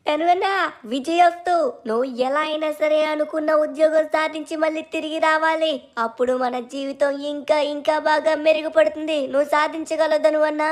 కనువన్నా విజయోస్తు. నువ్వు ఎలా అయినా సరే అనుకున్న ఉద్యోగం సాధించి మళ్ళీ తిరిగి రావాలి. అప్పుడు మన జీవితం ఇంకా ఇంకా బాగా మెరుగుపడుతుంది. నువ్వు సాధించగలవు ధనువన్నా.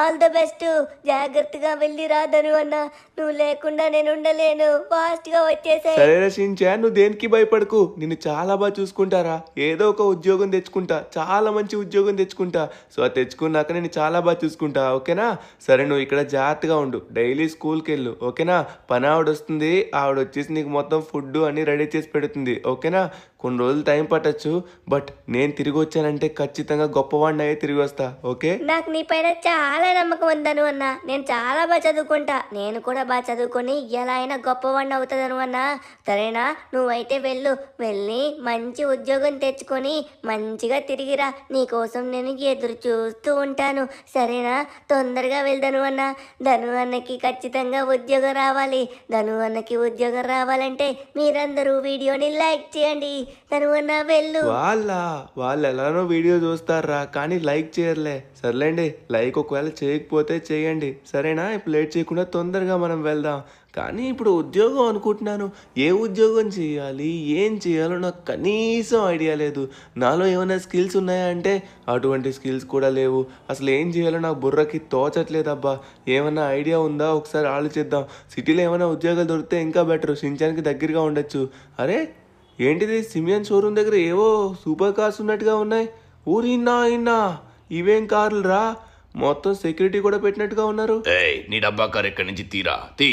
All the best. జాగ్రత్తగా వెళ్ళి రా ధనువన్నా. నువ్వు లేకుండా నేను ఉండలేను. ఫాస్ట్గా వచ్చేసాయి. సరేరా షించాన్, నువ్వు దేనికి భయపడకు. నిన్ను చాలా బాగా చూసుకుంటారా. ఏదో ఒక ఉద్యోగం తెచ్చుకుంటా, చాలా మంచి ఉద్యోగం తెచ్చుకుంటా. సో అది తెచ్చుకున్నాక నేను చాలా బాగా చూసుకుంటా, ఓకేనా? సరే, నువ్వు ఇక్కడ జాగ్రత్తగా ఉండు. డైలీ స్కూల్కి వెళ్ళు, ఓకేనా? పని ఆవిడ వస్తుంది, ఆవిడ వచ్చేసి నీకు మొత్తం ఫుడ్ అన్ని రెడీ చేసి పెడుతుంది, ఓకేనా? కొన్ని రోజులు టైం పట్టచ్చు, బట్ నేను తిరిగి వచ్చానంటే ఖచ్చితంగా గొప్పవాడిని అయ్యే తిరిగి వస్తా, ఓకే? నాకు నీ పైన చాలా నమ్మకం ఉందను అన్నా. నేను చాలా బాగా చదువుకుంటా. నేను కూడా బాగా చదువుకొని ఎలా అయినా గొప్పవాడిని అవుతుందను అన్నా. సరేనా? నువ్వైతే వెళ్ళు. వెళ్ళి మంచి ఉద్యోగం తెచ్చుకొని మంచిగా తిరిగిరా. నీకోసం నేను ఎదురు చూస్తూ ఉంటాను. సరేనా? తొందరగా వెళ్దాను అన్నా. ధను అన్నకి ఖచ్చితంగా ఉద్యోగం రావాలి. ధను అన్నకి ఉద్యోగం రావాలంటే మీరందరూ వీడియోని లైక్ చేయండి. ధను అన్న వెళ్ళు. వాళ్ళు ఎలానో వీడియో చూస్తారా, కానీ లైక్ చేయర్లే. సర్లేండి, లైక్ ఒకవేళ చేయకపోతే చేయండి, సరేనా? ఇప్పుడు లేట్ చేయకుండా తొందరగా మనం వెళ్దాం. కానీ ఇప్పుడు ఉద్యోగం అనుకుంటున్నాను. ఏ ఉద్యోగం చేయాలి, ఏం చేయాలో నాకు కనీసం ఐడియా లేదు. నాలో ఏమైనా స్కిల్స్ ఉన్నాయా అంటే అటువంటి స్కిల్స్ కూడా లేవు. అసలు ఏం చేయాలో నాకు బుర్రకి తోచట్లేదబ్బా. ఏమైనా ఐడియా ఉందా? ఒకసారి ఆలోచిద్దాం. సిటీలో ఏమైనా ఉద్యోగాలు దొరికితే ఇంకా బెటర్, షించానికి దగ్గరగా ఉండొచ్చు. అరే ఏంటిది, సిమియన్ షోరూమ్ దగ్గర ఏవో సూపర్ కార్స్ ఉన్నట్టుగా ఉన్నాయి. ఇన్నా ఇవేం కార్లు రా, మొత్తం సెక్యూరిటీ కూడా పెట్టినట్టుగా ఉన్నారు. నీ డబ్బా కార్ ఎక్కడి నుంచి తీ.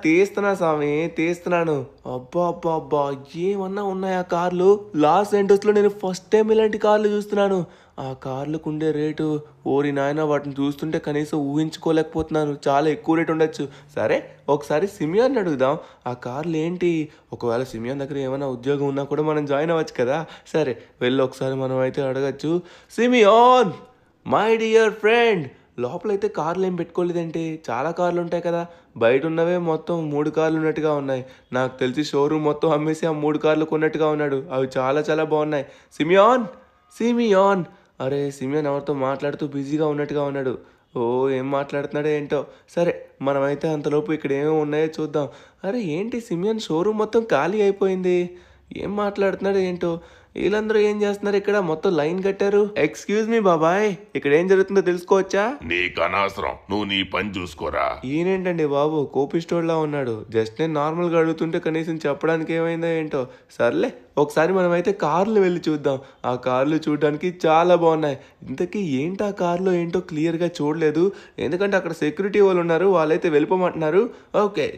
తీస్తున్నా స్వామి, తీస్తున్నాను. అబ్బా అబ్బా అబ్బా, ఏమన్నా ఉన్నాయా కార్లు? లాస్ ఏంజల్స్ లో నేను ఫస్ట్ టైం ఇలాంటి కార్లు చూస్తున్నాను. ఆ కార్లకు ఉండే రేటు, ఓరి నాయన, వాటిని చూస్తుంటే కనీసం ఊహించుకోలేకపోతున్నాను. చాలా ఎక్కువ రేటు ఉండొచ్చు. సరే, ఒకసారి సిమియాన్ని అడుగుదాం. ఆ కార్లు ఏంటి? ఒకవేళ సిమియాన్ దగ్గర ఏమైనా ఉద్యోగం ఉన్నా కూడా మనం జాయిన్ అవ్వచ్చు కదా. సరే, వెళ్ళి ఒకసారి మనం అయితే అడగచ్చు. సిమియాన్, మై డియర్ ఫ్రెండ్, లోపలైతే కార్లు ఏం పెట్టుకోలేదంటే చాలా కార్లు ఉంటాయి కదా. బయట ఉన్నవే మొత్తం 3 కార్లు ఉన్నట్టుగా ఉన్నాయి. నాకు తెలిసి షోరూమ్ మొత్తం అమ్మేసి ఆ 3 కార్లు కొన్నట్టుగా ఉన్నాడు. అవి చాలా చాలా బాగున్నాయి. సిమియాన్, అరే సిమియాన్ ఎవరితో మాట్లాడుతూ బిజీగా ఉన్నట్టుగా ఉన్నాడు. ఏం మాట్లాడుతున్నాడో ఏంటో. సరే, మనమైతే అంతలోపు ఇక్కడ ఏమేమి ఉన్నాయో చూద్దాం. అరే ఏంటి, సిమియాన్ షోరూమ్ మొత్తం ఖాళీ అయిపోయింది. ఏం మాట్లాడుతున్నాడో ఏంటో. వీళ్ళందరూ ఏం చేస్తున్నారు ఇక్కడ? మొత్తం లైన్ కట్టారు. ఎక్స్క్యూజ్ మీ బాబాయ్, ఇక్కడ ఏం జరుగుతుందో తెలుసుకోవచ్చా? నీకు అనవసరం, నువ్వు నీ పని చూసుకోరా. ఈయనేంటండి బాబు, కోపిస్టోడ్లా ఉన్నాడు. జస్ట్ నేను నార్మల్గా అడుగుతుంటే కనీసం చెప్పడానికి ఏమైందో ఏంటో. సర్లే, ఒకసారి మనమైతే కార్లు వెళ్ళి చూద్దాం. ఆ కార్లు చూడడానికి చాలా బాగున్నాయి. ఇంతకీ ఏంటి ఆ కార్లో ఏంటో క్లియర్గా చూడలేదు, ఎందుకంటే అక్కడ సెక్యూరిటీ వాళ్ళు ఉన్నారు, వాళ్ళైతే వెళ్ళిపోమంటున్నారు. ఓకే,